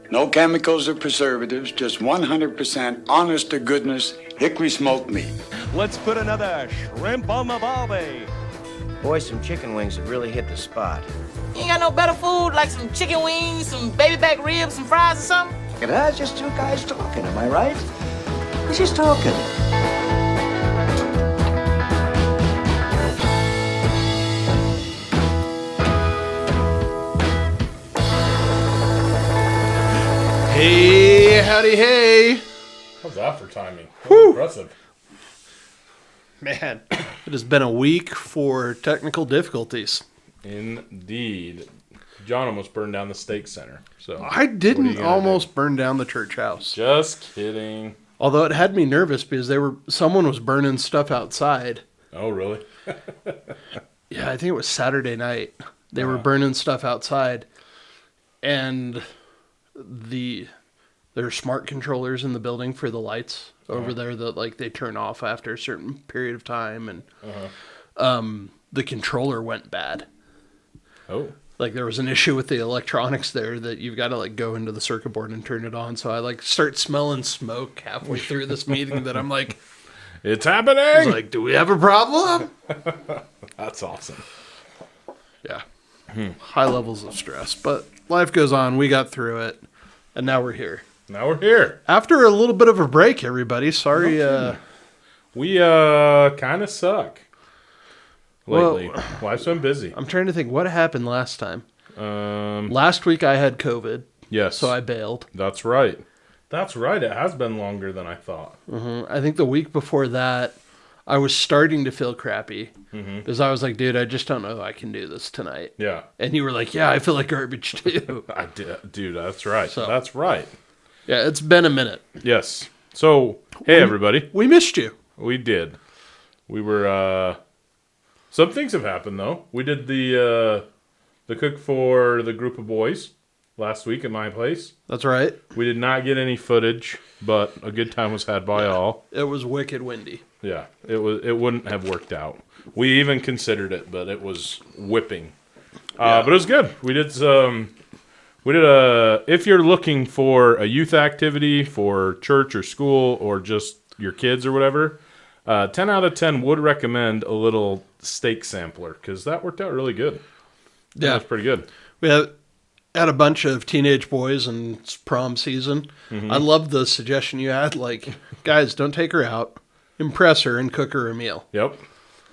No chemicals or preservatives, just 100% honest to goodness hickory smoked meat. Let's put another shrimp on the barbie. Boy, some chicken wings have really hit the spot. You ain't got no better food, like some chicken wings, some baby back ribs, some fries or something? And that's just two guys talking, am I right? We're just talking. Hey, howdy, hey. How's that for timing? That was impressive. Man, it has been a week for technical difficulties. Indeed. John almost burned down the steak center. So I didn't almost burn down the church house. Just kidding. Although it had me nervous because someone was burning stuff outside. Oh, really? Yeah, I think it was Saturday night. They were burning stuff outside. And there are smart controllers in the building for the lights over there that they turn off after a certain period of time, and the controller went bad. Oh. There was an issue with the electronics there that you've got to go into the circuit board and turn it on. So I start smelling smoke halfway through this meeting that I'm like, it's happening. I was like, do we have a problem? That's awesome. Yeah. High levels of stress, but life goes on. We got through it, and now we're here. Now we're here. After a little bit of a break, everybody. Sorry. We kind of suck lately. Well, Life's been busy. I'm trying to think what happened last time. Last week I had COVID. Yes. So I bailed. That's right. That's right. It has been longer than I thought. I think the week before that, I was starting to feel crappy because I was like, dude, I just don't know if I can do this tonight. Yeah. And you were like, yeah, I feel like garbage too. I did. Dude, that's right. So, that's right. Yeah, it's been a minute. Yes. So, hey, everybody. We missed you. We did. We were, some things have happened, though. We did the cook for the group of boys last week at my place. That's right. We did not get any footage, but a good time was had by all. It was wicked windy. Yeah, it wouldn't have worked out. We even considered it, but it was whipping. But it was good. We did if you're looking for a youth activity for church or school or just your kids or whatever, 10 out of 10 would recommend a little steak sampler because that worked out really good. Yeah. That was pretty good. We had a bunch of teenage boys and it's prom season. I love the suggestion you had. Guys, don't take her out. Impress her and cook her a meal. Yep,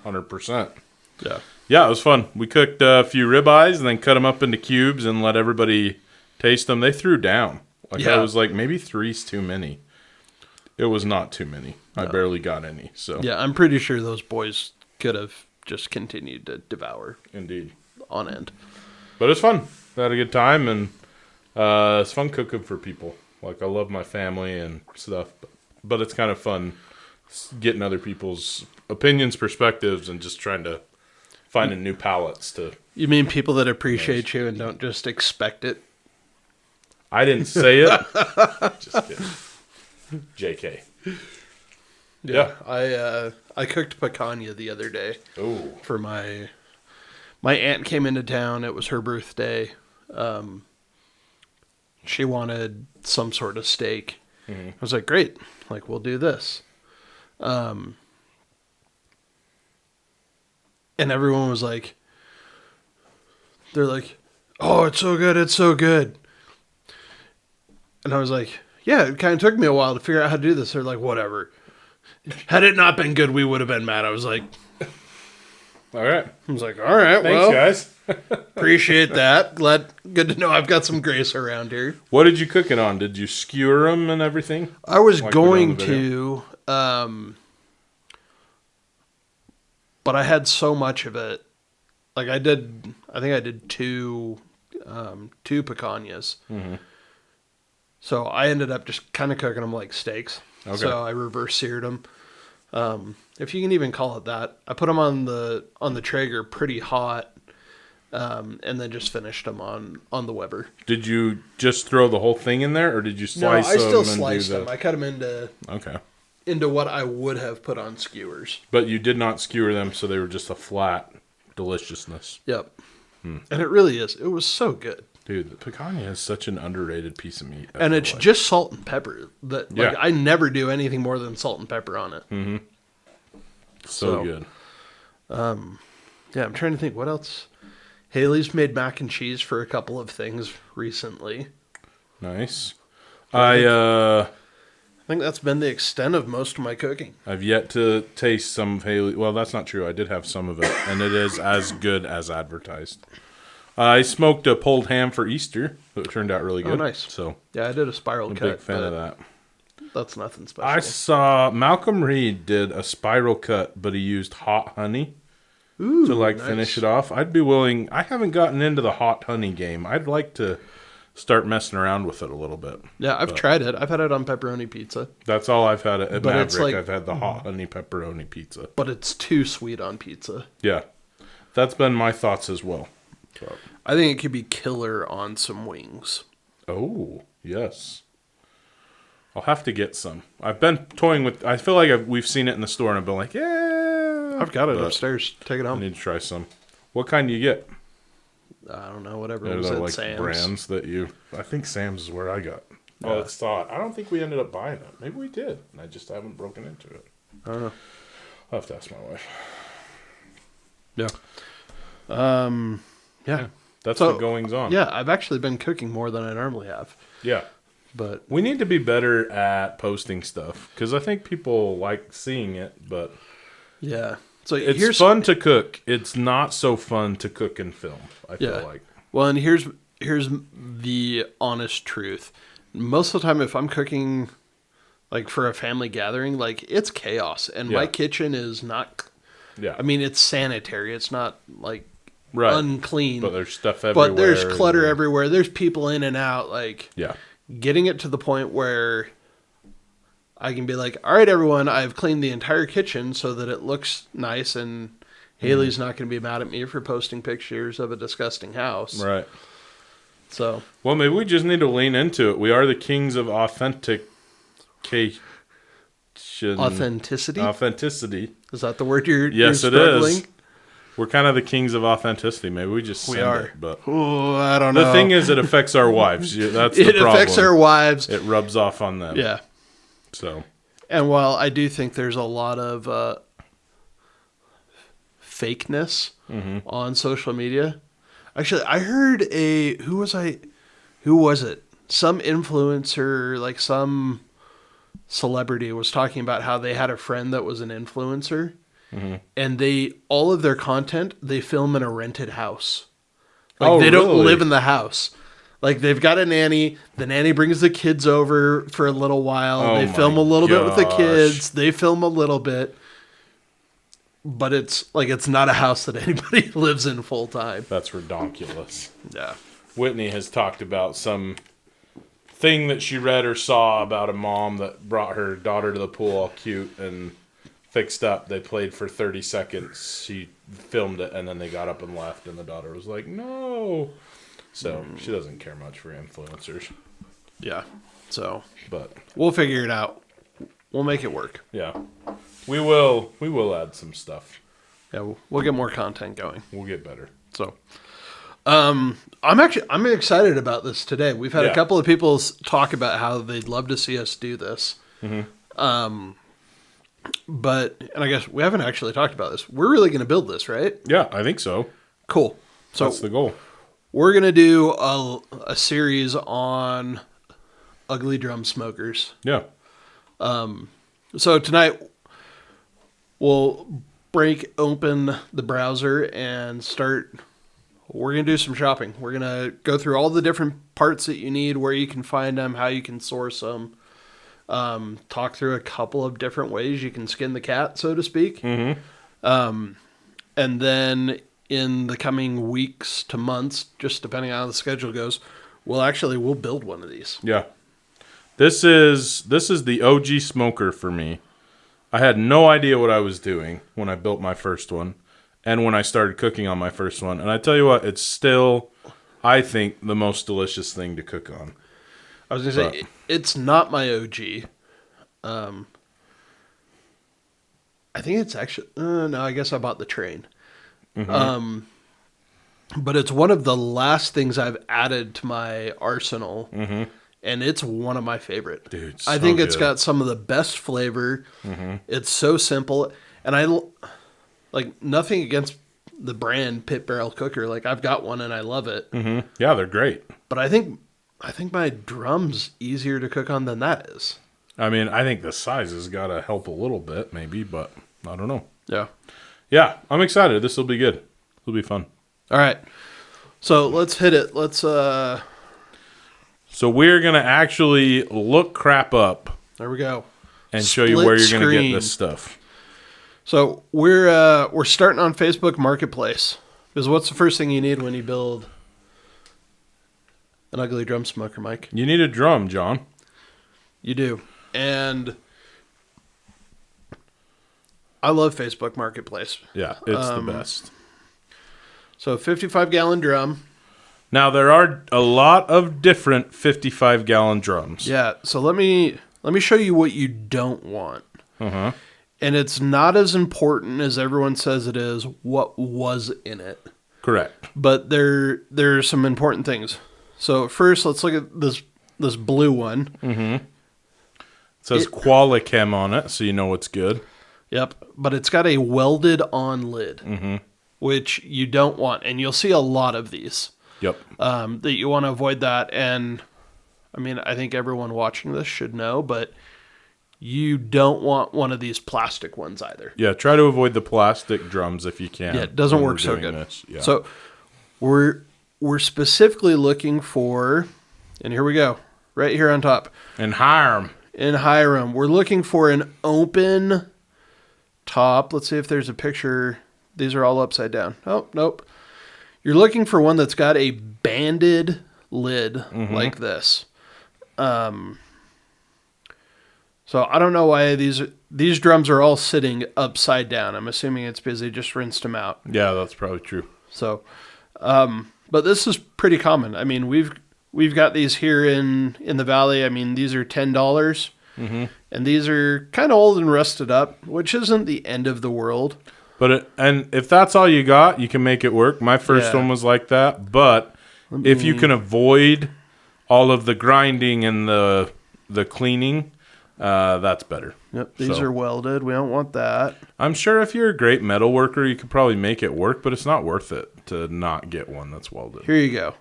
100%. Yeah. Yeah, it was fun. We cooked a few ribeyes and then cut them up into cubes and let everybody taste them. They threw down. I was like, maybe three's too many. It was not too many. No. I barely got any. So yeah, I'm pretty sure those boys could have just continued to devour. Indeed. On end. But it's fun. We had a good time, and it's fun cooking for people. I love my family and stuff, but it's kind of fun getting other people's opinions, perspectives, and just trying to find new palettes to... You mean people that appreciate you and don't just expect it? I didn't say it. Just kidding. JK. Yeah. I cooked picanha the other day. Oh. For my aunt came into town. It was her birthday. She wanted some sort of steak. I was like, great. We'll do this. And everyone was like, they're like, oh, it's so good. It's so good. And I was like, yeah, it kind of took me a while to figure out how to do this. They're like, whatever. Had it not been good, we would have been mad. I was like, all right. I was like, all right, thanks, guys. Appreciate that. Good to know I've got some grace around here. What did you cook it on? Did you skewer them and everything? I was going to, but I had so much of it. I think I did two picanhas. So I ended up just kind of cooking them like steaks. Okay. So I reverse seared them. If you can even call it that. I put them on the Traeger pretty hot, and then just finished them on the Weber. Did you just throw the whole thing in there, or did you slice them? No, I still sliced them. I cut them into what I would have put on skewers. But you did not skewer them, so they were just a flat deliciousness. Yep. And it really is. It was so good. Dude, the picanha is such an underrated piece of meat. And it's just salt and pepper. Yeah. I never do anything more than salt and pepper on it. so good. Yeah, I'm trying to think what else. Haley's made mac and cheese for a couple of things recently. Nice. I think that's been the extent of most of my cooking. I've yet to taste some of Haley. Well, that's not true. I did have some of it, and it is as good as advertised. I smoked a pulled ham for Easter. It turned out really good. Oh, nice. So Yeah, I did a spiral I'm a cut. big fan of that. That's nothing special. I saw Malcolm Reed did a spiral cut, but he used hot honey to nice. finish it off. I'd be willing. I haven't gotten into the hot honey game. I'd like to start messing around with it a little bit. Yeah, I've tried it. I've had it on pepperoni pizza. That's all I've had at But Maverick. it's like- I've had the hot honey pepperoni pizza. But it's too sweet on pizza. Yeah, that's been my thoughts as well. So. I think it could be killer on some wings. Oh, yes. I'll have to get some. I've been toying with... I feel like we've seen it in the store, and I've been like, yeah. I've got it But upstairs. Take it I home. need to try some. What kind do you get? I don't know, whatever Are was there at like Sam's. brands that you... I think Sam's is where I got. Oh, it's thought. I don't think we ended up buying it. Maybe we did, and I just haven't broken into it. I don't know. I'll have to ask my wife. Yeah. Yeah. That's So, the goings on. Yeah, I've actually been cooking more than I normally have. Yeah. But We need to be better at posting stuff, because I think people like seeing it, but yeah. So it's here's fun to cook. It's not so fun to cook and film, I feel like. Well, and here's the honest truth. Most of the time, if I'm cooking, like for a family gathering, like it's chaos, and my Yeah. kitchen is not. Yeah. I mean, it's sanitary. It's not like Right. unclean, But there's stuff everywhere. but there's clutter everywhere. There's people in and out. Like Yeah. getting it to the point where I can be like, all right, everyone, I've cleaned the entire kitchen so that it looks nice, and Haley's not going to be mad at me for posting pictures of a disgusting house. Right. So, Well, maybe we just need to lean into it. We are the kings of authentication. authenticity? Authenticity. Is that the word you're Yes, you're it struggling? is. We're kind of the kings of authenticity. Maybe we just We send are. it. But Oh, I don't know. the thing is, it affects our wives. That's the it problem. affects our wives. It rubs off on them. Yeah. So, And while I do think there's a lot of fakeness on social media, actually, I heard who was it? Some influencer, like some celebrity, was talking about how they had a friend that was an influencer, and all of their content they film in a rented house. Like they don't really? live in the house. Like they've got a nanny. The nanny brings the kids over for a little while. Oh They film my a little bit with the gosh. kids. They film a little bit. But it's not a house that anybody lives in full time. that's redonkulous. Yeah. Whitney has talked about some thing that she read or saw about a mom that brought her daughter to the pool all cute and fixed up. They played for 30 seconds. She filmed it, and then they got up and left, and the daughter was like, no. So she doesn't care much for influencers. Yeah. So But, we'll figure it out. We'll make it work. yeah. We will add some stuff. Yeah, we'll get more content going. We'll get better. So, I'm excited about this today. We've had Yeah. a couple of people talk about how they'd love to see us do this. But I guess we haven't actually talked about this. We're really going to build this, right? Yeah, I think so. Cool. So That's the goal. we're going to do a series on ugly drum smokers. Yeah. So tonight we'll break open the browser and we're going to do some shopping. We're going to go through all the different parts that you need, where you can find them, how you can source them. Talk through a couple of different ways you can skin the cat, so to speak. And then in the coming weeks to months, just depending on how the schedule goes, we'll build one of these. Yeah. This is the OG smoker for me. I had no idea what I was doing when I built my first one and when I started cooking on my first one. And I tell you what, it's still, I think, the most delicious thing to cook on. I was going to say, it's not my OG. I think it's actually... no, I guess I bought the train. but it's one of the last things I've added to my arsenal, and it's one of my favorite. Dude, I so think it's good. got some of the best flavor. It's so simple, and like nothing against the brand Pit Barrel Cooker. Like I've got one and I love it. Yeah, they're great. But I think my drum's easier to cook on than that is. I mean, I think the size has got to help a little bit, maybe, but I don't know. Yeah. Yeah, I'm excited. This will be good. It'll be fun. All right. So let's hit it. Let's So we're gonna actually look crap up there we go. and show you Split where you're gonna screen. get this stuff. So we're starting on Facebook Marketplace. Because what's the first thing you need when you build an ugly drum smoker, Mike? You need a drum, John. You do. And I love Facebook Marketplace. Yeah, it's the best. So 55-gallon drum. Now there are a lot of different 55-gallon drums. Yeah. So let me show you what you don't want. Uh-huh. And it's not as important as everyone says it is what was in it. Correct. But there's some important things. So first, let's look at this blue one. It says Qualichem on it, so you know it's good. Yep. But it's got a welded on lid, which you don't want. And you'll see a lot of these Yep. that you want to avoid that. And I mean, I think everyone watching this should know, but you don't want one of these plastic ones either. Yeah, try to avoid the plastic drums if you can. Yeah, it doesn't when work we're so doing good. this. Yeah. So we're specifically looking for, and here we go, right here on top. and Hiram. In Hiram, we're looking for an open top. Let's see if there's a picture. These are all upside down. Oh, nope. You're looking for one that's got a banded lid like this. So I don't know why these drums are all sitting upside down. I'm assuming it's because they just rinsed them out. Yeah, that's probably true. So, but this is pretty common. I mean, we've got these here in the valley. I mean, these are $10, and these are kind of old and rusted up, which isn't the end of the world. But and if that's all you got, you can make it work. My first Yeah. one was like that. But if you can avoid all of the grinding and the cleaning, that's better. Yep, these So, are welded. We don't want that. I'm sure if you're a great metal worker, you could probably make it work, but it's not worth it to not get one that's welded. Here you go.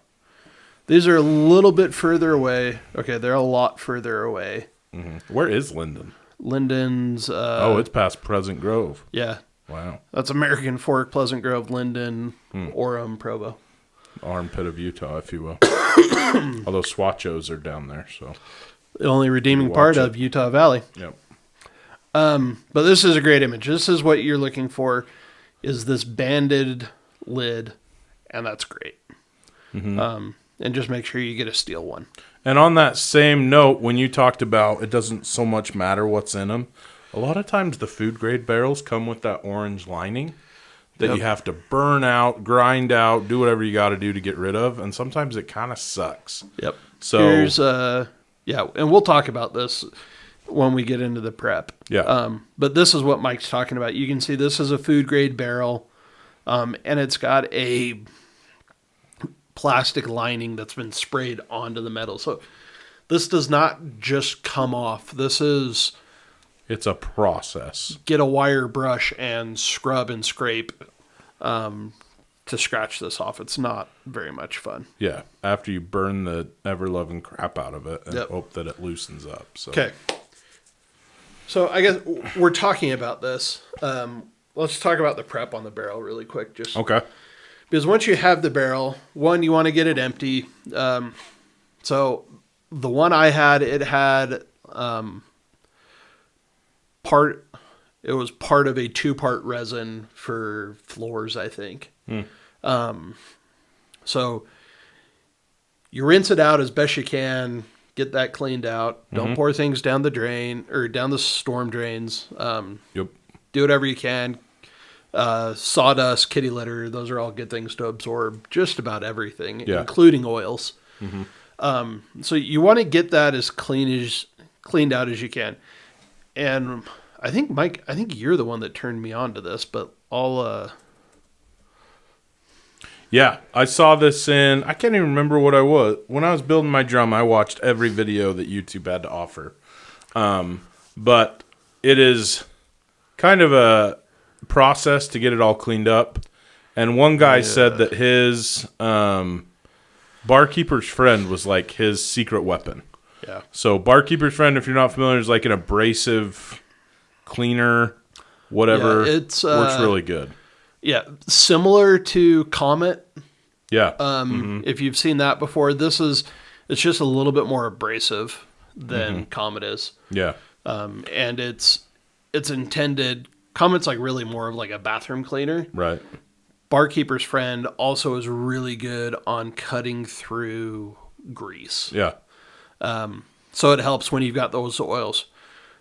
These are a little bit further away. Okay, they're a lot further away. Where is Linden? Linden's. Oh, it's past Pleasant Grove. Yeah, Wow. that's American Fork, Pleasant Grove, Linden, Orem, Provo. Armpit of Utah, if you will. Although Swatchos are down there, so. The only redeeming Watch part it. of Utah Valley. Yep. But this is a great image. This is what you're looking for, is this banded lid, and that's great. And just make sure you get a steel one. And on that same note, when you talked about it doesn't so much matter what's in them, a lot of times the food grade barrels come with that orange lining that Yep. you have to burn out, grind out, do whatever you got to do to get rid of, and sometimes it kind of sucks. Yep. So- here's yeah, and we'll talk about this when we get into the prep. Yeah. But this is what Mike's talking about. You can see this is a food grade barrel, and it's got a plastic lining that's been sprayed onto the metal. So this does not just come off. This is It's a process. get a wire brush and scrub and scrape to scratch this off. It's not very much fun. Yeah. After you burn the ever-loving crap out of it and Yep. hope that it loosens up. So. Okay. So I guess we're talking about this. Let's talk about the prep on the barrel really quick. Just Okay. because once you have the barrel, one, you want to get it empty. So the one I had, it had it was part of a 2-part resin for floors, I think. So you rinse it out as best you can, get that cleaned out. Don't pour things down the drain or down the storm drains. Yep. Do whatever you can. Sawdust, kitty litter, those are all good things to absorb just about everything, including oils. So you want to get that as cleaned out as you can. And I think, Mike, Yeah, I saw this I can't even remember what I was. When I was building my drum, I watched every video that YouTube had to offer. But it is kind of a process to get it all cleaned up. And one guy said that his barkeeper's friend was like his secret weapon. Yeah. So barkeeper's friend, if you're not familiar, is like an abrasive cleaner, whatever. Yeah, it's works really good. Yeah, similar to Comet. Yeah. If you've seen that before, it's just a little bit more abrasive than Comet is. Yeah. And it's intended. Comet's like really more of like a bathroom cleaner. Right. Barkeeper's friend also is really good on cutting through grease. Yeah. So it helps when you've got those oils.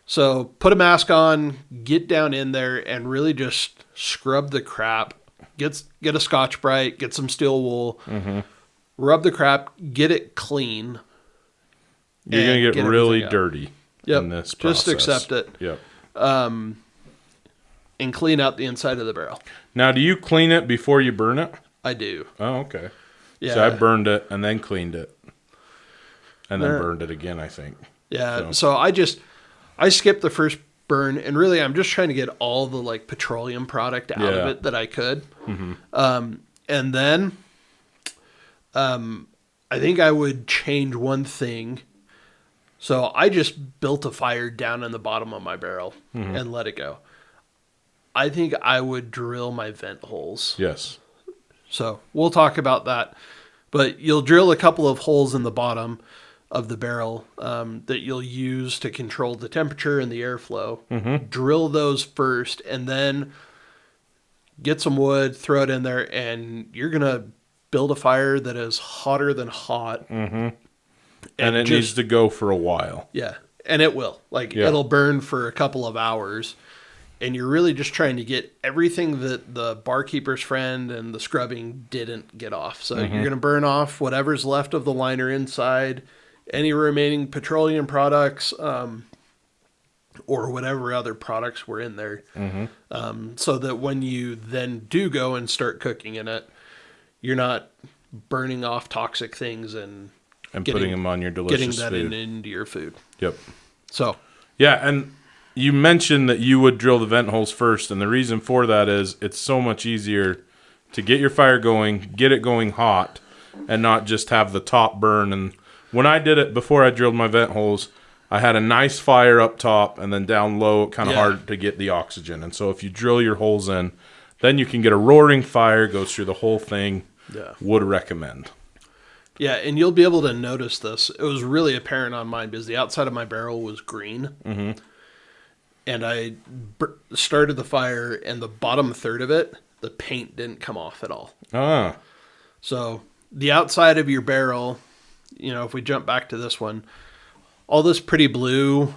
So put a mask on, get down in there, and really just scrub the crap. Get a Scotch-Brite, get some steel wool, rub the crap, get it clean. You're going to get really everything out. dirty in this process. Just accept it. Yep. And clean out the inside of the barrel. Now, do you clean it before you burn it? I do. Oh, okay. Yeah. So I burned it and then cleaned it. And then burned it again, I think. Yeah. So I skipped the first burn, and really I'm just trying to get all the like petroleum product out of it that I could. And then I think I would change one thing. So I just built a fire down in the bottom of my barrel and let it go. I think I would drill my vent holes. Yes. So we'll talk about that. But you'll drill a couple of holes in the bottom of the barrel that you'll use to control the temperature and the airflow. Drill those first, and then get some wood, throw it in there, and you're going to build a fire that is hotter than hot. And it needs to go for a while. Yeah, and it will. It'll burn for a couple of hours. And you're really just trying to get everything that the barkeeper's friend and the scrubbing didn't get off. So you're going to burn off whatever's left of the liner inside, any remaining petroleum products, or whatever other products were in there. So that when you then do go and start cooking in it, you're not burning off toxic things and putting them on your delicious getting that food. into your food. Yep. So. Yeah, and you mentioned that you would drill the vent holes first, and the reason for that is it's so much easier to get your fire going, get it going hot, and not just have the top burn. And when I did it before I drilled my vent holes, I had a nice fire up top, and then down low, kind of hard to get the oxygen. And so if you drill your holes in, then you can get a roaring fire, goes through the whole thing. Yeah. Would recommend. Yeah, and you'll be able to notice this. It was really apparent on mine because the outside of my barrel was green. And I started the fire, and the bottom third of it, the paint didn't come off at all. Ah. So the outside of your barrel, if we jump back to this one, all this pretty blue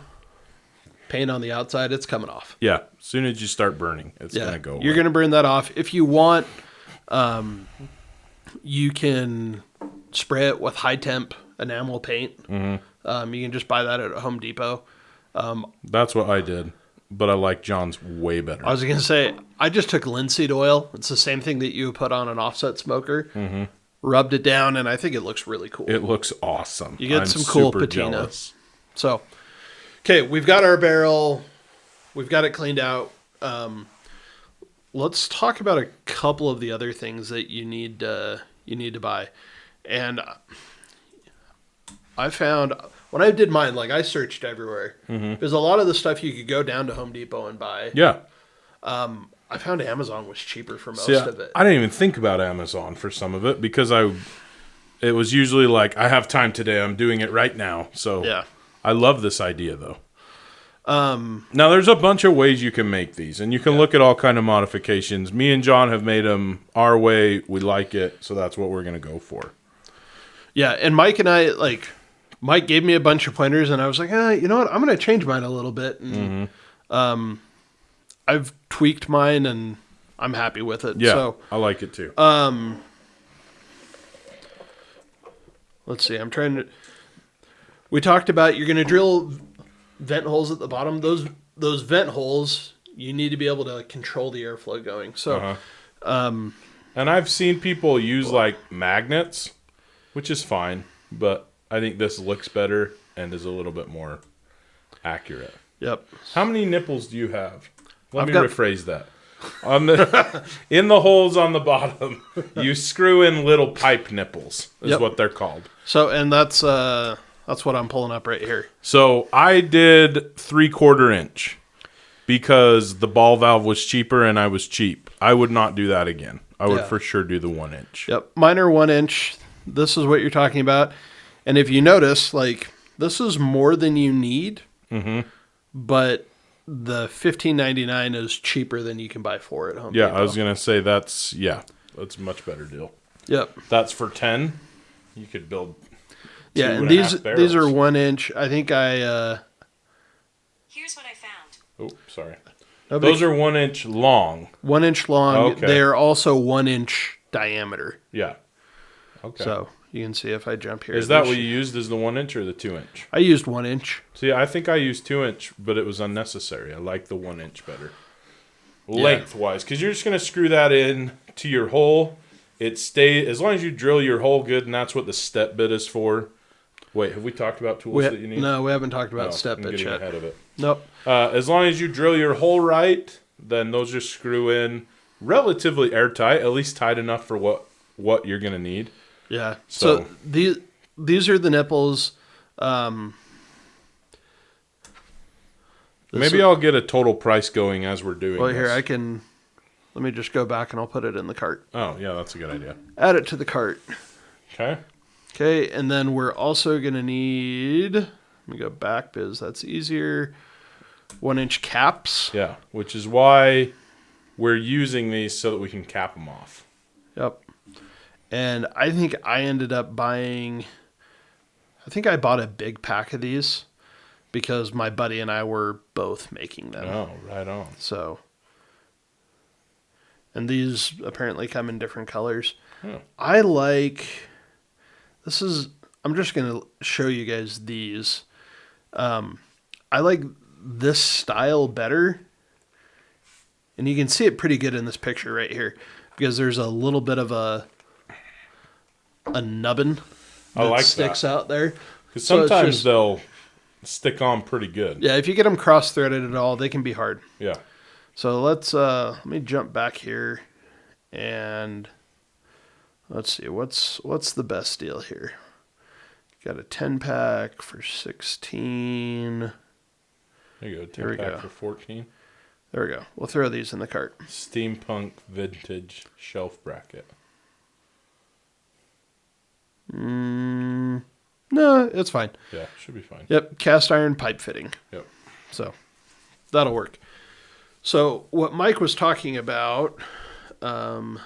paint on the outside, it's coming off. Yeah. As soon as you start burning, it's going to go away. You're going to burn that off. If you want, you can spray it with high temp enamel paint. You can just buy that at Home Depot. That's what I did, but I like John's way better. I was going to say, I just took linseed oil. It's the same thing that you put on an offset smoker. Rubbed it down, and I think it looks really cool. It looks awesome. You get some cool super patina. jealous. So, okay, we've got our barrel. We've got it cleaned out. Let's talk about a couple of the other things that you need to buy. And I found when I did mine, I searched everywhere. There's a lot of the stuff you could go down to Home Depot and buy. Yeah. I found Amazon was cheaper for most See, of it. I didn't even think about Amazon for some of it because it was usually I have time today. I'm doing it right now. So Yeah. I love this idea though. Now there's a bunch of ways you can make these, and you can look at all kind of modifications. Me and John have made them our way. We like it, so that's what we're going to go for. Yeah, and Mike and I, Mike gave me a bunch of pointers, and I was like, you know what? I'm going to change mine a little bit. And, I've tweaked mine, and I'm happy with it. Yeah, so, I like it too. let's see. We talked about you're going to drill vent holes at the bottom. Those vent holes, you need to be able to control the airflow going. So, And I've seen people use like magnets, which is fine, but I think this looks better and is a little bit more accurate. Yep. How many nipples do you have? Let I've me got- rephrase that. On the in the holes on the bottom, you screw in little pipe nipples, is Yep. what they're called. So, and that's what I'm pulling up right here. So I did 3/4 inch because the ball valve was cheaper and I was cheap. I would not do that again. I would Yeah. for sure do the 1 inch. Yep. Mine are 1 inch. This is what you're talking about. And if you notice, like, this is more than you need, but the $15.99 is cheaper than you can buy four at Home Yeah, Depot. I was gonna say that's a much better deal. Yep. That's for 10. You could build. Yeah, 2.5 and these barrels. are 1 inch. I think I. Here's what I found. Oh, sorry. Nobody- Those are 1 inch long. 1 inch long. Okay. They are also 1 inch diameter. Yeah. Okay. So you can see if I jump here. Is that This- what you used as the 1 inch or the 2 inch? I used 1 inch. See, I think I used 2 inch, but it was unnecessary. I like the 1 inch better. Lengthwise, because you're just going to screw that in to your hole. It stay as long as you drill your hole good, and that's what the step bit is for. Wait, have we talked about tools that you need? No, we haven't talked about Oh, step I'm bit getting yet. ahead of it. Nope. As long as you drill your hole right, then those just screw in relatively airtight, at least tight enough for what you're going to need. Yeah. So- So these are the nipples. Maybe I'll get a total price going as we're doing Well, this. here I can. Let me just go back and I'll put it in the cart. Oh, yeah, that's a good idea. Add it to the cart. Okay. Okay, and then we're also gonna need. Let me go back because that's easier. 1 inch caps. Yeah, which is why we're using these so that we can cap them off. Yep. And I think I ended up buying. I think I bought a big pack of these because my buddy and I were both making them. Oh, right on. So. And these apparently come in different colors. Oh. I like. This is. I'm just going to show you guys these. I like this style better. And you can see it pretty good in this picture right here. Because there's a little bit of a nubbin I like sticks that. out there. Because So it's sometimes just- they'll stick on pretty good. Yeah, if you get them cross-threaded at all, they can be hard. Yeah. So let me jump back here and let's see what's the best deal here. Got a 10-pack for 16. There you go. There we 10 pack go. for 14. There we go. We'll throw these in the cart. Steampunk vintage shelf bracket. No, it's fine. Yeah, should be fine. Yep, cast iron pipe fitting. Yep. So that'll work. So what Mike was talking about, And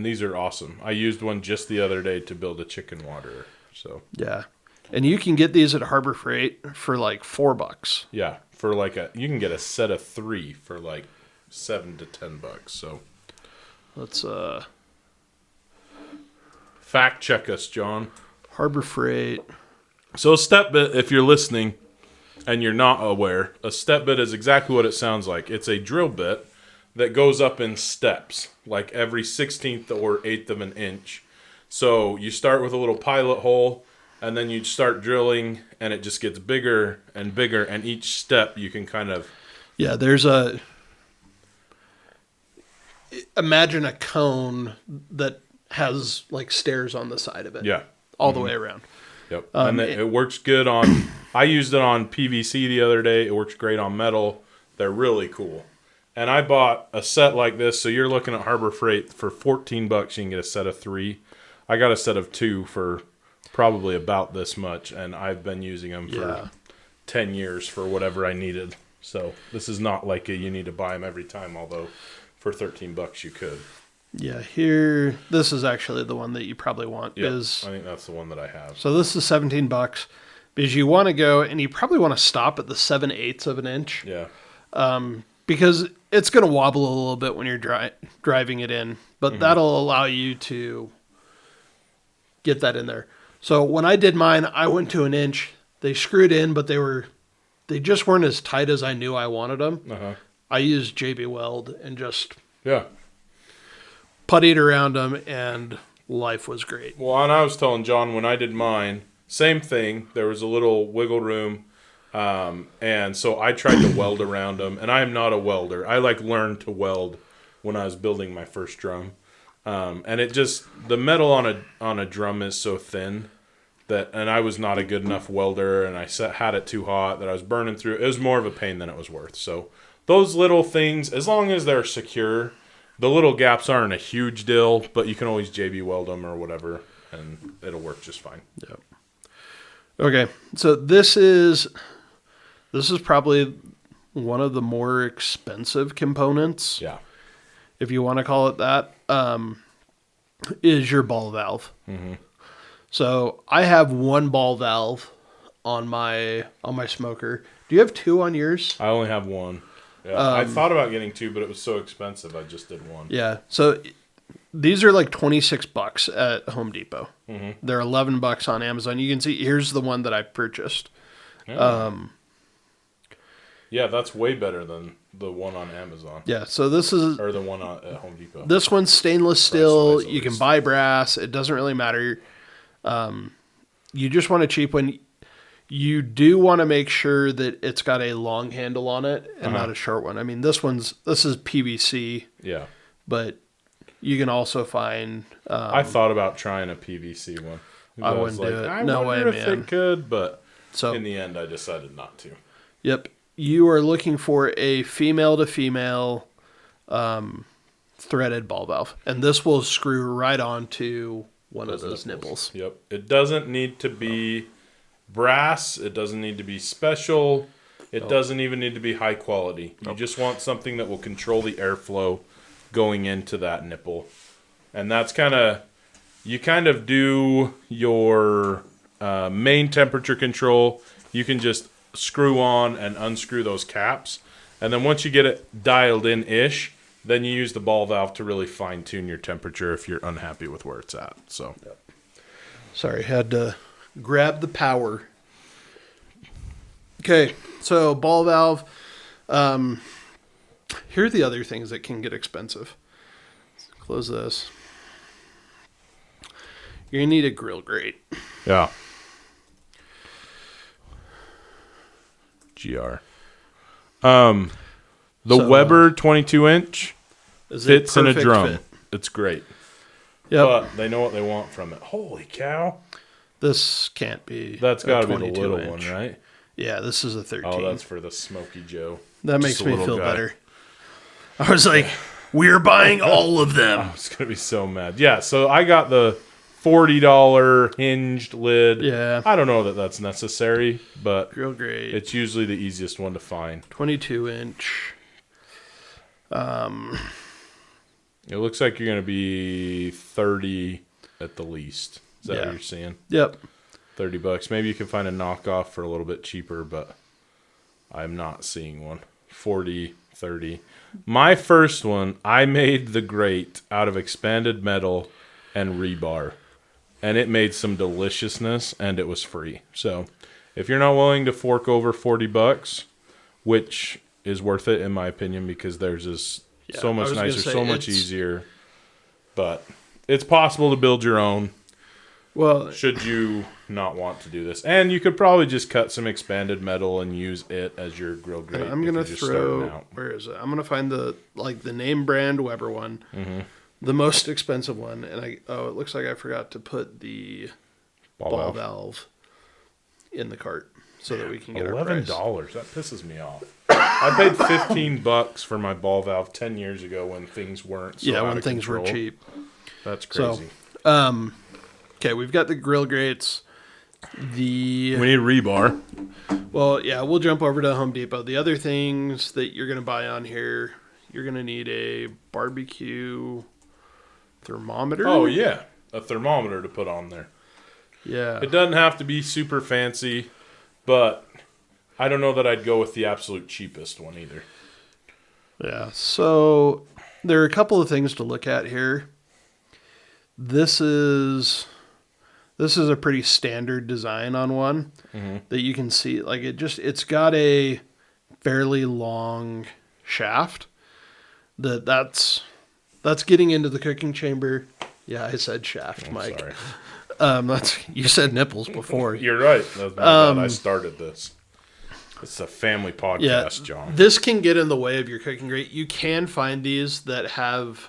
these are awesome. I used one just the other day to build a chicken waterer. So yeah, and you can get these at Harbor Freight for like $4. yeah, for like you can get a set of 3 for like $7 to $10. So Let's fact check us, John. Harbor Freight. So a step bit, if you're listening and you're not aware, a step bit is exactly what it sounds like. It's a drill bit that goes up in steps, like every 16th or 8th of an inch. So you start with a little pilot hole, and then you start drilling, and it just gets bigger and bigger, and each step you can kind of... Yeah, imagine a cone that has like stairs on the side of it. Yeah. All the way around. Yep. And it works good on... I used it on PVC the other day. It works great on metal. They're really cool. And I bought a set like this, so you're looking at Harbor Freight for $14. You can get a set of 3. I got a set of 2 for probably about this much, and I've been using them for 10 years for whatever I needed. So this is not like you need to buy them every time, although for $13 you could. Yeah, here, this is actually the one that you probably want. Yeah, Is I think that's the one that I have. So this is $17 because you want to go, and you probably want to stop at the 7/8 of an inch. Yeah. Because it's going to wobble a little bit when you're driving it in, but that'll allow you to get that in there. So when I did mine, I went to an inch. They screwed in, but they just weren't as tight as I knew I wanted them. Uh-huh. I used JB Weld and just Yeah. puttied around them, and life was great. Well, and I was telling John when I did mine, same thing. There was a little wiggle room, and so I tried to weld around them. And I am not a welder. I learned to weld when I was building my first drum, and it just the metal on a drum is so thin and I was not a good enough welder, and I had it too hot that I was burning through. It was more of a pain than it was worth. So those little things, as long as they're secure, the little gaps aren't a huge deal, but you can always JB weld them or whatever, and it'll work just fine. Yep. Okay, so this is probably one of the more expensive components, Yeah. if you want to call it that, is your ball valve. Mm-hmm. So I have one ball valve on my smoker. Do you have two on yours? I only have one. Yeah. I thought about getting two, but it was so expensive, I just did one. Yeah. So these are like $26 at Home Depot. Mm-hmm. They're $11 on Amazon. You can see here's the one that I purchased. Yeah. Yeah, that's way better than the one on Amazon. Yeah. So this is or the one at Home Depot. This one's stainless steel. Price-wise, You can buy brass. It doesn't really matter. You just want a cheap one. You do want to make sure that it's got a long handle on it and not a short one. I mean, this is PVC. Yeah. But you can also find. I thought about trying a PVC one. I wouldn't do it. I No wonder way, if man. it could, but So in the end, I decided not to. Yep. You are looking for a female to female threaded ball valve. And this will screw right onto one of those nipples. Yep. It doesn't need to be brass. It doesn't need to be special. It doesn't even need to be high quality. You just want something that will control the airflow going into that nipple. And that's you kind of do your main temperature control. You can just screw on and unscrew those caps. And then once you get it dialed in-ish, then you use the ball valve to really fine-tune your temperature if you're unhappy with where it's at. So, Sorry, had to grab the power. Okay, so ball valve. Here are the other things that can get expensive. Close this. You're going to need a grill grate. yeah. GR. The Weber 22-inch Is it fits in a perfect drum. fit? It's great. Yep. But they know what they want from it. Holy cow. This can't be. That's got to be the 22 little inch. one, right? Yeah, this is a 13. Oh, that's for the Smoky Joe. That Just makes a me little feel guy. better. I was like, we're buying all of them. I was going to be so mad. Yeah, so I got the $40 hinged lid. Yeah. I don't know that that's necessary, but Grill grate. it's usually the easiest one to find. 22 inch. It looks like you're going to be 30 at the least. Is that Yeah. what you're seeing? Yep. $30. Maybe you can find a knockoff for a little bit cheaper, but I'm not seeing one. 40, 30. My first one, I made the grate out of expanded metal and rebar. And it made some deliciousness, and it was free. So if you're not willing to fork over $40, which is worth it in my opinion, because theirs is so I much was gonna nicer, say, so much it's- easier. But it's possible to build your own. Well, Should you not want to do this, and you could probably just cut some expanded metal and use it as your grill grate. I'm if gonna you're just starting throw. out. Where is it? I'm gonna find the name brand Weber one, the most expensive one, and it looks like I forgot to put the ball valve in the cart so that we can get our price. $11. That pisses me off. I paid $15 for my ball valve 10 years ago when things weren't. So Yeah, out when of things were control. cheap. That's So, crazy. Okay, we've got the grill grates. We need rebar. Well, yeah, we'll jump over to Home Depot. The other things that you're going to buy on here, you're going to need a barbecue thermometer. Oh yeah, a thermometer to put on there. Yeah. It doesn't have to be super fancy, but I don't know that I'd go with the absolute cheapest one either. Yeah. So there are a couple of things to look at here. This is a pretty standard design on one that you can see. Like it's got a fairly long shaft. That's that's getting into the cooking chamber. Yeah, I said shaft, Mike. Sorry. You said nipples before. You're right. That's my bad. I started this. It's a family podcast, John. This can get in the way of your cooking grate. You can find these that have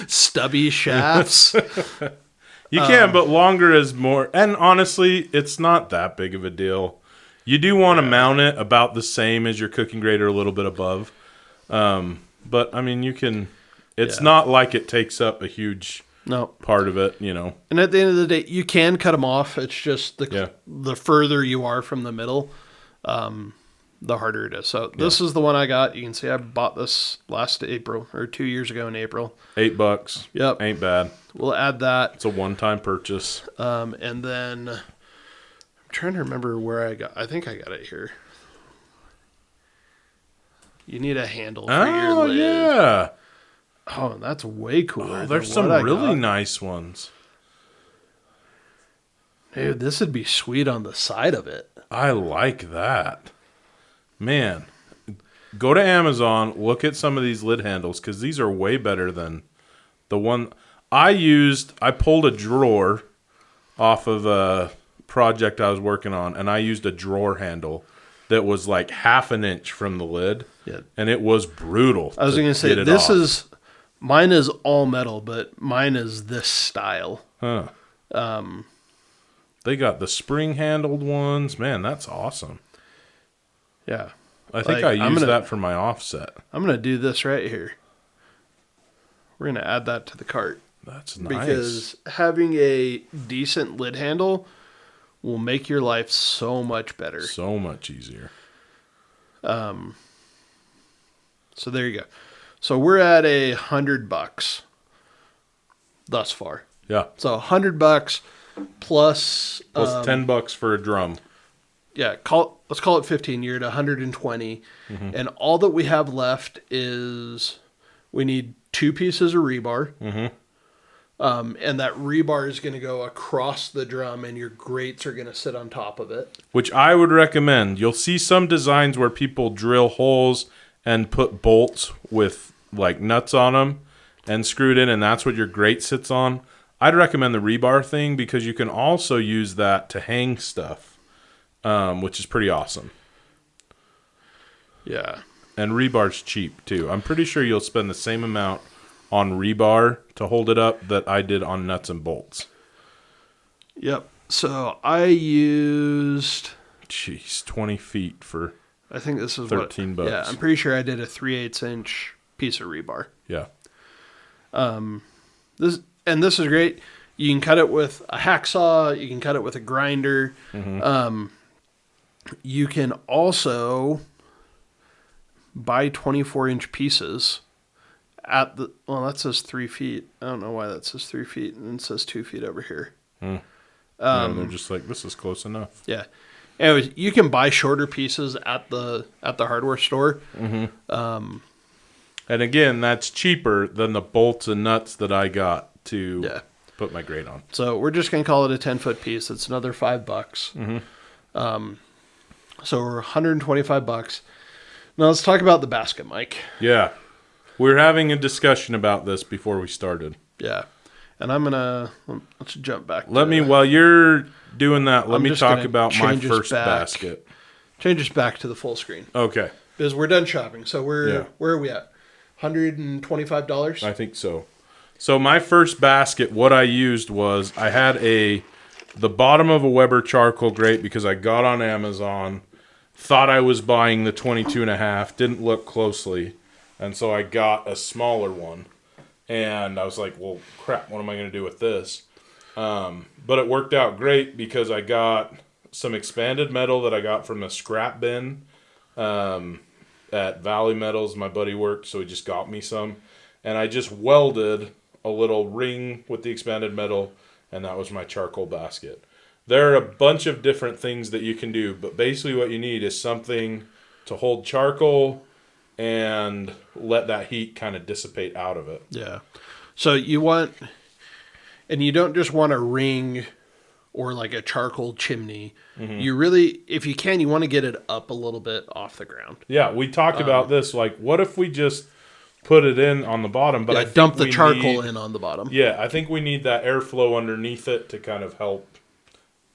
stubby shafts. You can, but longer is more. And honestly, it's not that big of a deal. You do want to mount it about the same as your cooking grate or a little bit above. But, I mean, you can... It's not like it takes up a huge part of it, you know. And at the end of the day, you can cut them off. It's just the further you are from the middle, the harder it is. So this is the one I got. You can see I bought this last April, or 2 years ago in April. $8. Yep. Ain't bad. We'll add that. It's a one-time purchase. And then I'm trying to remember where I think I got it here. You need a handle for your lid. Yeah. Oh, that's way cooler. There's some really nice ones. Dude, this would be sweet on the side of it. I like that. Man, go to Amazon, look at some of these lid handles, because these are way better than the one I used. I pulled a drawer off of a project I was working on, and I used a drawer handle that was like half an inch from the lid, and it was brutal. I was going to say, mine is all metal, but mine is this style. Huh. They got the spring-handled ones. Man, that's awesome. Yeah. I think I used that for my offset. I'm going to do this right here. We're going to add that to the cart. That's nice. Because having a decent lid handle will make your life so much better. So much easier. So there you go. So we're at $100 thus far. Yeah. So $100 plus $10 for a drum. Yeah, let's call it 15. You're at 120, and all that we have left is we need 2 pieces of rebar, and that rebar is going to go across the drum, and your grates are going to sit on top of it. Which I would recommend. You'll see some designs where people drill holes and put bolts with like nuts on them and screw it in, and that's what your grate sits on. I'd recommend the rebar thing because you can also use that to hang stuff. Which is pretty awesome. Yeah. And rebar's cheap, too. I'm pretty sure you'll spend the same amount on rebar to hold it up that I did on nuts and bolts. Yep. So I used... 20 feet for I think this is $13. Yeah, I'm pretty sure I did a 3/8 inch piece of rebar. Yeah. This is great. You can cut it with a hacksaw. You can cut it with a grinder. You can also buy 24-inch pieces at the... Well, that says 3 feet. I don't know why that says 3 feet, and it says 2 feet over here. Yeah, they're just like, this is close enough. Yeah. Anyways, you can buy shorter pieces at the hardware store. And again, that's cheaper than the bolts and nuts that I got to put my grate on. So we're just going to call it a 10-foot piece. It's another $5. So we're $125. Now let's talk about the basket, Mike. Yeah. We were having a discussion about this before we started. Yeah. And let's jump back. While you're doing that, let me talk about my first basket. Change us back to the full screen. Okay. Because we're done shopping. So where are we at? $125? I think so. So my first basket, what I used was I had the bottom of a Weber charcoal grate because I got on Amazon, thought I was buying the 22.5, didn't look closely, and so I got a smaller one. And I was like, well, crap, what am I going to do with this? But it worked out great because I got some expanded metal that I got from a scrap bin at Valley Metals. My buddy worked, so he just got me some. And I just welded a little ring with the expanded metal, and that was my charcoal basket. There are a bunch of different things that you can do, but basically what you need is something to hold charcoal and let that heat kind of dissipate out of it. Yeah. So you don't just want a ring or like a charcoal chimney. You really, if you can, you want to get it up a little bit off the ground. Yeah, we talked about this. Like, what if we just put it in on the bottom. But Yeah, I think dump the we charcoal need- in on the bottom. Yeah, I think we need that airflow underneath it to kind of help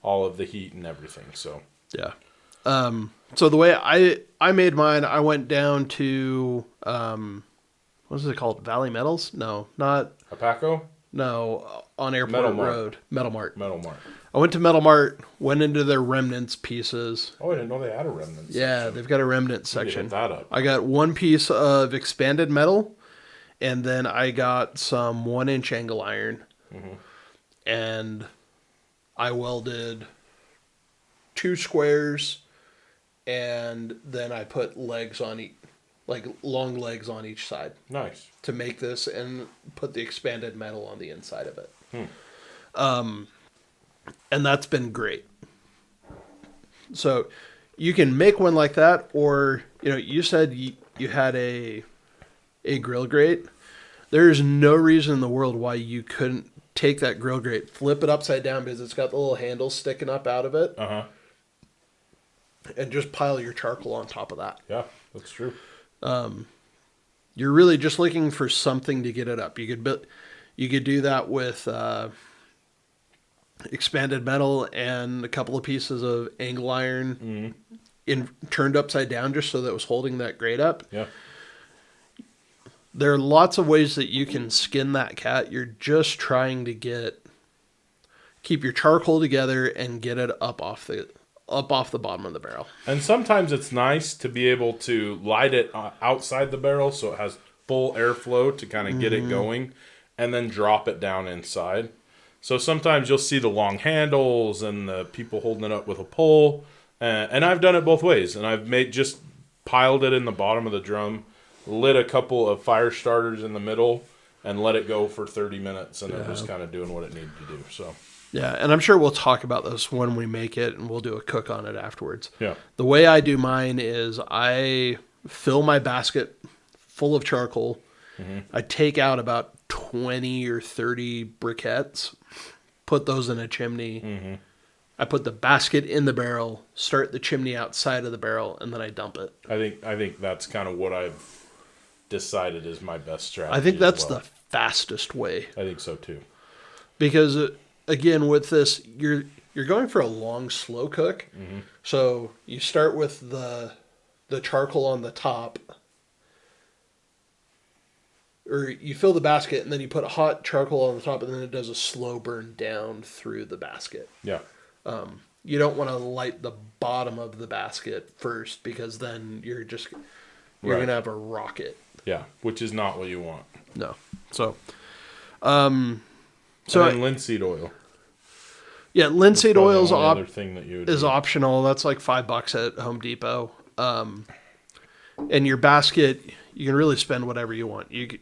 all of the heat and everything. So Yeah. So the way I made mine, I went down to what is it called? Valley Metals? No, not Apaco, on Airport Metal Mart. Road. Metal Mart. Metal Mart. I went to Metal Mart, went into their remnants pieces. Oh, I didn't know they had a remnant. Yeah, they've got a remnant Need to hit section. that up. I got one piece of expanded metal, and then I got some 1-inch angle iron, and I welded 2 squares, and then I put legs on each, like long legs on each side Nice. to make this, and put the expanded metal on the inside of it. And that's been great. So you can make one like that, or you said you had a grill grate. There's no reason in the world why you couldn't take that grill grate, flip it upside down because it's got the little handles sticking up out of it, and just pile your charcoal on top of that. Yeah, that's true. You're really just looking for something to get it up. You could do that with expanded metal and a couple of pieces of angle iron turned upside down just so that it was holding that grate up. Yeah. There are lots of ways that you can skin that cat. You're just trying to keep your charcoal together and get it up off the bottom of the barrel. And sometimes it's nice to be able to light it outside the barrel so it has full airflow to kind of get it going, and then drop it down inside. So sometimes you'll see the long handles and the people holding it up with a pole. And I've done it both ways. And I've just piled it in the bottom of the drum, lit a couple of fire starters in the middle, and let it go for 30 minutes. And it was kind of doing what it needed to do. So Yeah, and I'm sure we'll talk about this when we make it, and we'll do a cook on it afterwards. yeah. The way I do mine is I fill my basket full of charcoal. I take out about 20 or 30 briquettes, put those in a chimney. I put the basket in the barrel, start the chimney outside of the barrel, and then I dump it. I think that's kind of what I've decided is my best strategy. I think that's as well. the fastest way. I think so too. Because again, with this, you're going for a long, slow cook. So you start with the charcoal on the top, or you fill the basket and then you put hot charcoal on the top, and then it does a slow burn down through the basket. Yeah. You don't want to light the bottom of the basket first, because then you're Right. gonna have a rocket. Yeah. Which is not what you want. No. So, And then linseed oil. yeah, linseed Probably oil the only other thing that you would is need. optional. That's like $5 at Home Depot. And your basket, you can really spend whatever you want. We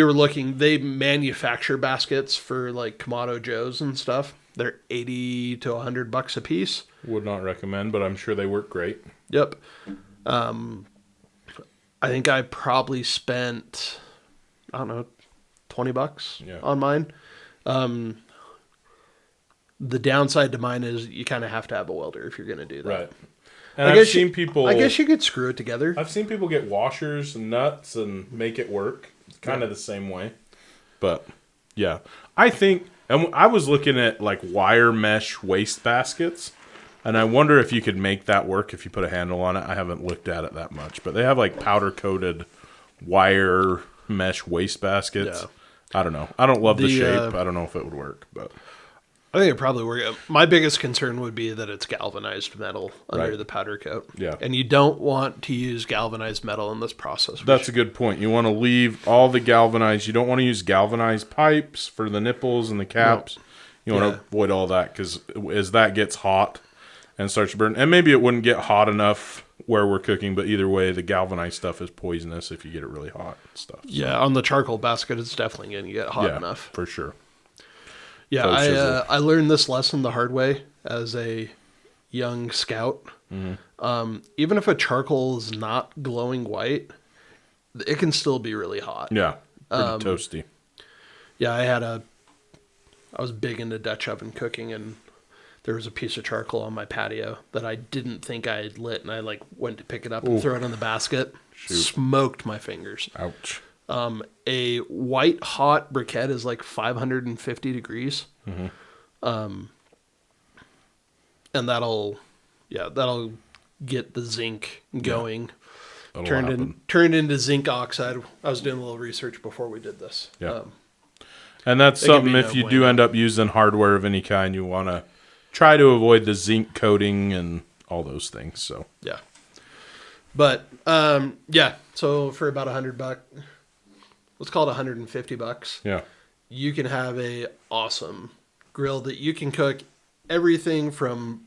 were looking, they manufacture baskets for like Kamado Joe's and stuff. They're $80 to $100 a piece. Would not recommend, but I'm sure they work great. Yep. I think I probably spent, I don't know, $20 Yeah. on mine. The downside to mine is you kind of have to have a welder if you're going to do that. Right. And I I've guess seen people. I guess you could screw it together. I've seen people get washers and nuts and make it work. It's kind of the same way. But yeah, I think, and I was looking at like wire mesh waste baskets, and I wonder if you could make that work if you put a handle on it. I haven't looked at it that much, but they have like powder coated wire mesh waste baskets. Yeah. I don't know. I don't love the The, shape. I don't know if it would work, but I think it probably works. My biggest concern would be that it's galvanized metal under Right. the powder coat. Yeah. And you don't want to use galvanized metal in this process. that's a good point. You want to leave all the galvanized. You don't want to use galvanized pipes for the nipples and the caps. You want Yeah. to avoid all that, because as that gets hot and starts to burn, and maybe it wouldn't get hot enough where we're cooking, but either way, the galvanized stuff is poisonous if you get it really hot and stuff. So, Yeah, on the charcoal basket, it's definitely going to get hot yeah, enough. for sure. Yeah, So shizzle. I learned this lesson the hard way as a young scout. Even if a charcoal is not glowing white, it can still be really hot. Yeah, pretty toasty. Yeah, I was big into Dutch oven cooking, and there was a piece of charcoal on my patio that I didn't think I had lit, and I like went to pick it up and throw it in the basket. Smoked my fingers. Ouch. A white hot briquette is like 550 degrees. And that'll get the zinc going. Turned into zinc oxide. I was doing a little research before we did this. Yeah. And that's it can something, be if no you do bueno. end up using hardware of any kind, you want to try to avoid the zinc coating and all those things. So Yeah. But, so for about $100, let's call it $150. yeah, You can have a awesome grill that you can cook everything from,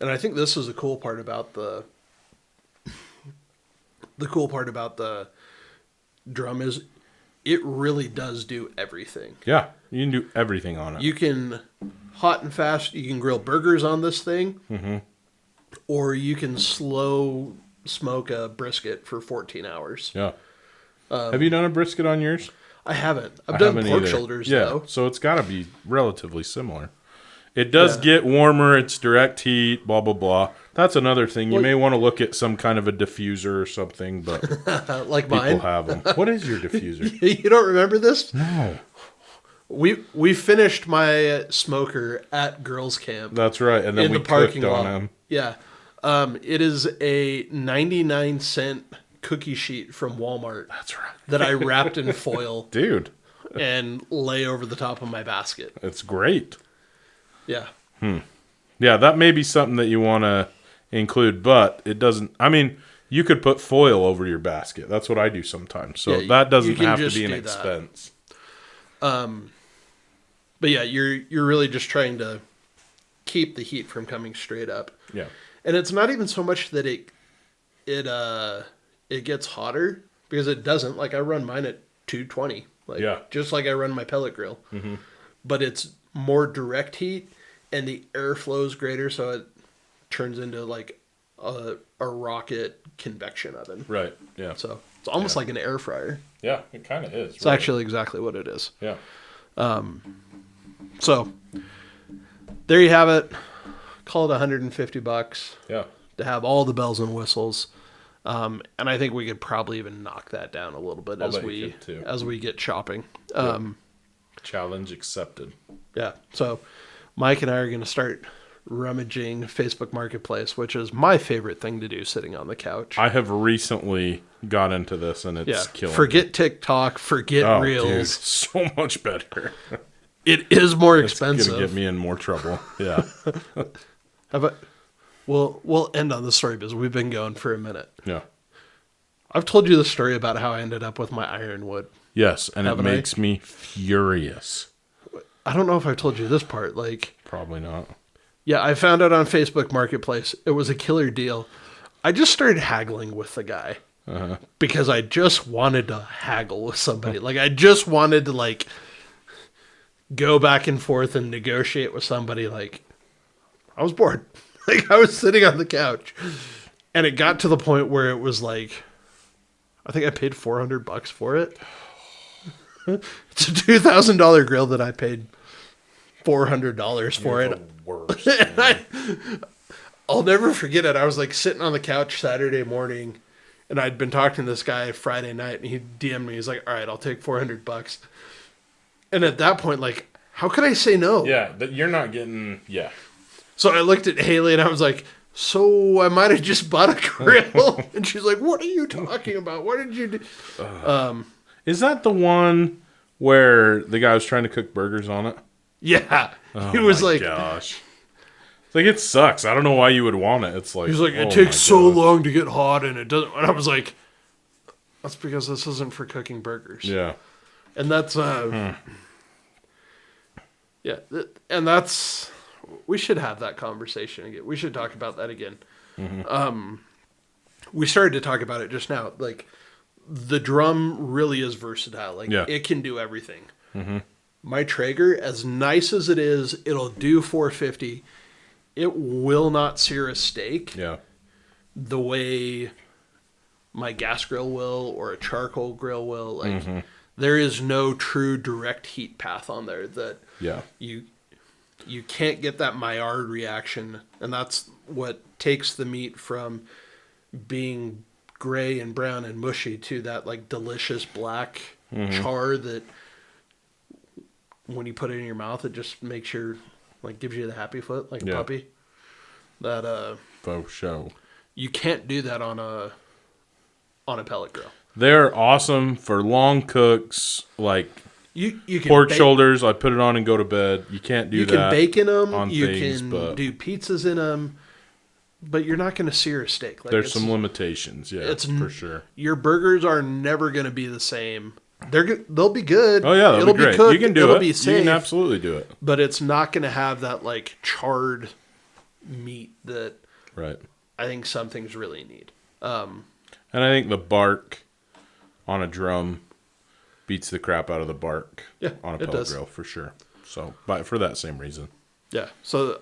and I think this is the cool part about the drum is it really does do everything. yeah, you can do everything on it. You can hot and fast, you can grill burgers on this thing, or you can slow smoke a brisket for 14 hours. Yeah. Have you done a brisket on yours? I haven't. I've I done haven't pork either. shoulders, Yeah, though. so it's got to be relatively similar. It does get warmer. It's direct heat, blah, blah, blah. That's another thing. You may want to look at some kind of a diffuser or something, but Like people mine. have them. What is your diffuser? You don't remember this? No. We finished my smoker at girls' camp. That's right. And then in we the parking cooked lot. on them. Yeah. It is a 99-cent cookie sheet from Walmart. That's right. That I wrapped in foil Dude, and lay over the top of my basket. it's great. Yeah. Yeah, that may be something that you want to include, but it doesn't. I mean, you could put foil over your basket. That's what I do sometimes. So Yeah, that doesn't you can have to just be an do that. expense. But yeah, you're really just trying to keep the heat from coming straight up. Yeah. And it's not even so much that it gets hotter, because it doesn't. Like I run mine at 220. Like just like I run my pellet grill. But it's more direct heat and the airflow is greater, so it turns into like a rocket convection oven. Right. Yeah. So it's almost like an air fryer. Yeah, it kind of is. It's actually exactly what it is. Yeah. So there you have it. Call it $150 Yeah. to have all the bells and whistles. And I think we could probably even knock that down a little bit I'll bet you could, too. as we get shopping. Challenge accepted. Yeah. So Mike and I are going to start rummaging Facebook Marketplace, which is my favorite thing to do sitting on the couch. I have recently got into this, and it's killing me. Forget TikTok, forget Reels. Dude, so much better. It is more It's expensive. gonna get me in more trouble. Yeah. How about, we'll end on the story because we've been going for a minute. Yeah. I've told you the story about how I ended up with my ironwood. Yes, and Haven't it I? makes me furious. I don't know if I've told you this part. Like, Probably not. yeah, I found out on Facebook Marketplace. It was a killer deal. I just started haggling with the guy because I just wanted to haggle with somebody. Like, I just wanted to, like, go back and forth and negotiate with somebody. Like, I was bored. Like, I was sitting on the couch. And it got to the point where it was like, I think I paid $400 for it. It's a $2,000 grill that I paid $400 for it. Worst. And I'll never forget it. I was like sitting on the couch Saturday morning, and I'd been talking to this guy Friday night, and he DM'd me. He's like, "All right, I'll take $400." And at that point, like, how could I say no? Yeah, you're not getting. Yeah. So I looked at Haley, and I was like, "So I might have just bought a grill." And she's like, "What are you talking about? What did you do?" Is that the one where the guy was trying to cook burgers on it? Yeah, Oh he was my like, gosh. It's like, it sucks. I don't know why you would want it. It's like, He's like, oh it takes my so gosh. long to get hot, and it doesn't. And I was like, that's because this isn't for cooking burgers. Yeah. And that's, yeah, and that's, we should have that conversation again. We should talk about that again. We started to talk about it just now. Like, the drum really is versatile. Like, Yeah. it can do everything. My Traeger, as nice as it is, it'll do 450. It will not sear a steak Yeah. the way my gas grill will or a charcoal grill will. Like, there is no true direct heat path on there that Yeah. you You can't get that Maillard reaction, and that's what takes the meat from being gray and brown and mushy to that like delicious black char that when you put it in your mouth, it just makes your like gives you the happy foot like a puppy. That faux show. You can't do that on a pellet grill. They're awesome for long cooks, like You can pork shoulders. I put it on and go to bed. You can't do that. You can bake in them. On You things, can but do pizzas in them, but you're not going to sear a steak. Like there's some limitations. Yeah, for sure. Your burgers are never going to be the same. They'll be good. Oh yeah, it'll be great. cooked, You can do it'll it. Be safe, you can absolutely do it. But it's not going to have that like charred meat that I think some things really need. And I think the bark on a drum beats the crap out of the bark on a pellet grill for sure. So, but for that same reason. Yeah. So,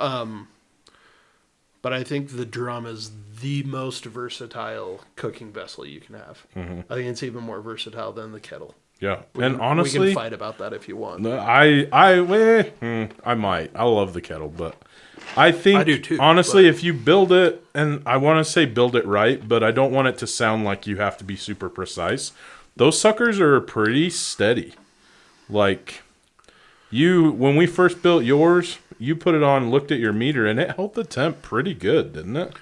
but I think the drum is the most versatile cooking vessel you can have. I think it's even more versatile than the kettle. Yeah, honestly, we can fight about that if you want. I might. I love the kettle, but I think I do too. Honestly, if you build it, and I want to say build it right, but I don't want it to sound like you have to be super precise. Those suckers are pretty steady. Like when we first built yours, you put it on, looked at your meter, and it held the temp pretty good, didn't it?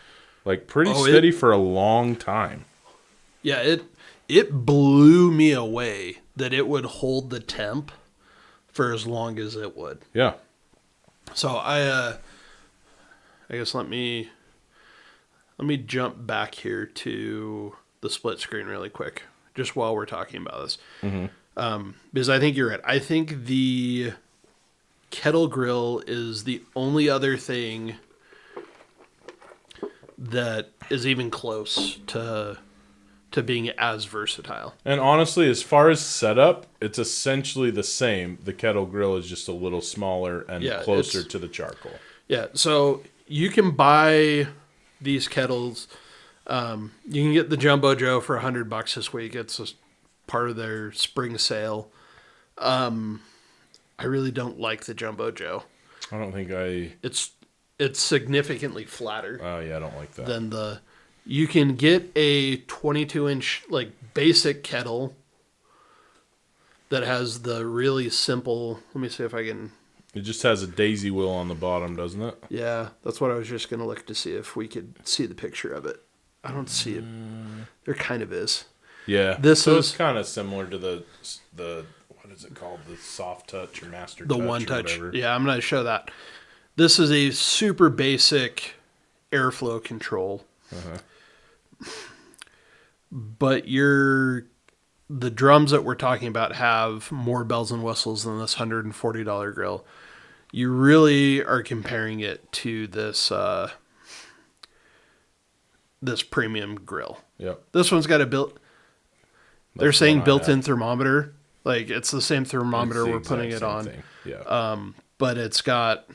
Like pretty steady for a long time. Yeah, it blew me away that it would hold the temp for as long as it would. Yeah. So I guess let me jump back here to the split screen really quick, just while we're talking about this. Because I think you're right. I think the kettle grill is the only other thing that is even close to being as versatile. And honestly, as far as setup, it's essentially the same. The kettle grill is just a little smaller and closer to the charcoal. Yeah, so you can buy these kettles. You can get the Jumbo Joe for $100 this week. It's a part of their spring sale. I really don't like the Jumbo Joe. I don't think It's significantly flatter. Oh yeah, I don't like that. Than you can get a 22-inch like basic kettle that has the really simple. Let me see if I can. It just has a daisy wheel on the bottom, doesn't it? Yeah, that's what I was just gonna look to see if we could see the picture of it. I don't see it. There kind of is. Yeah. It's kind of similar to the what is it called? The soft touch or master touch. The one touch. Whatever. Yeah, I'm gonna show that. This is a super basic airflow control. But the drums that we're talking about have more bells and whistles than this $140 grill. You really are comparing it to this this premium grill. Yep. This one's got they're saying built-in thermometer. Like it's the same thermometer we're putting it on. Yeah. But it's got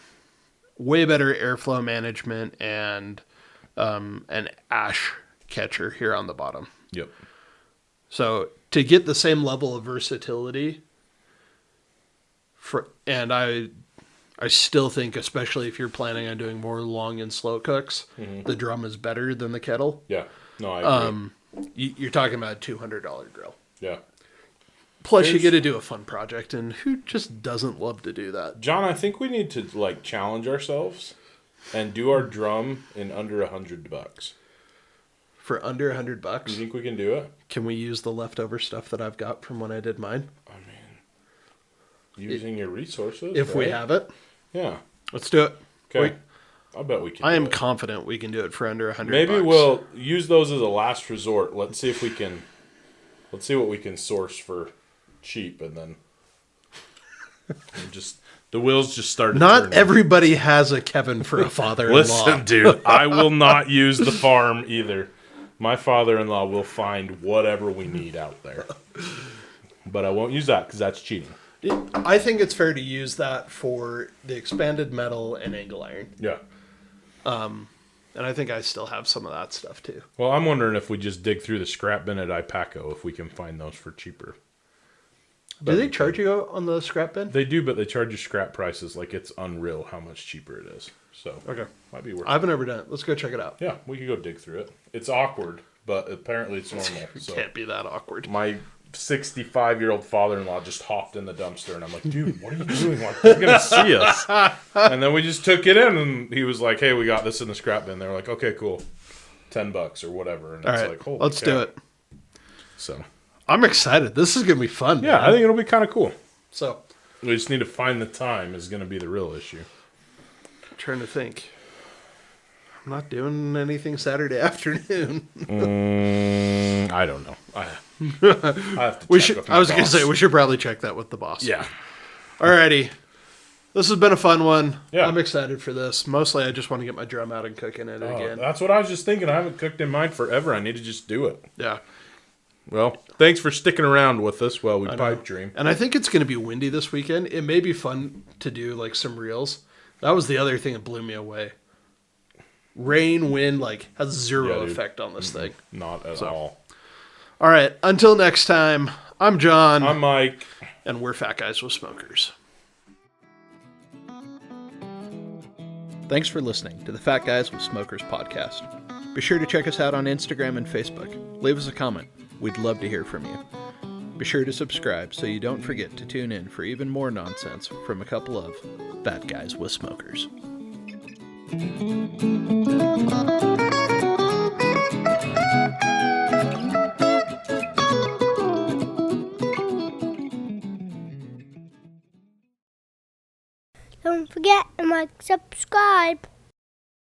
way better airflow management and an ash catcher here on the bottom. Yep. So to get the same level of versatility, and I still think, especially if you're planning on doing more long and slow cooks, the drum is better than the kettle. Yeah. No, I agree. You're talking about a $200 grill. Yeah. Plus, you get to do a fun project, and who just doesn't love to do that? John, I think we need to challenge ourselves and do our drum in under $100. For under $100? You think we can do it? Can we use the leftover stuff that I've got from when I did mine? I mean, using your resources. If we have it. Yeah. Let's do it. Okay. I bet we can. I am confident we can do it for under $100. Maybe we'll use those as a last resort. Let's see if we can. Let's see what we can source for cheap, and then the wheels just started. Not turning. everybody has a Kevin for a father-in-law. Listen, dude, I will not use the farm either. My father-in-law will find whatever we need out there, but I won't use that because that's cheating. I think it's fair to use that for the expanded metal and angle iron. Yeah. And I think I still have some of that stuff too. Well, I'm wondering if we just dig through the scrap bin at Ipaco if we can find those for cheaper. Do they charge you on the scrap bin? They do, but they charge you scrap prices. Like, it's unreal how much cheaper it is. So, Okay. might be worth it. I haven't ever done it. Let's go check it out. Yeah, we could go dig through it. It's awkward, but apparently it's normal. It So. can't be that awkward. My 65-year-old father-in-law just hopped in the dumpster, and I'm like, dude, what are you doing? Like, they're going to see us. And then we just took it in, and he was like, hey, we got this in the scrap bin. They're like, okay, cool. $10 or whatever. And All it's right, like, holy let's cow. do it. So, I'm excited. This is going to be fun. yeah, man. I think it'll be kind of cool. So, We just need to find the time is going to be the real issue. I'm trying to think. I'm not doing anything Saturday afternoon. I don't know. I have to We check should. with my I was going to boss. say we should probably check that with the boss. Yeah. Alrighty. This has been a fun one. Yeah. I'm excited for this. Mostly, I just want to get my drum out and cook in it again. That's what I was just thinking. I haven't cooked in mine forever. I need to just do it. Yeah. Well, thanks for sticking around with us while we pipe dream. And I think it's going to be windy this weekend. It may be fun to do like some reels. That was the other thing that blew me away. Rain, wind, like has zero dude. effect on this thing. Not at all. All right. Until next time, I'm John. I'm Mike. And we're Fat Guys with Smokers. Thanks for listening to the Fat Guys with Smokers podcast. Be sure to check us out on Instagram and Facebook. Leave us a comment. We'd love to hear from you. Be sure to subscribe so you don't forget to tune in for even more nonsense from a couple of Fat Guys with Smokers. Don't forget to like, subscribe.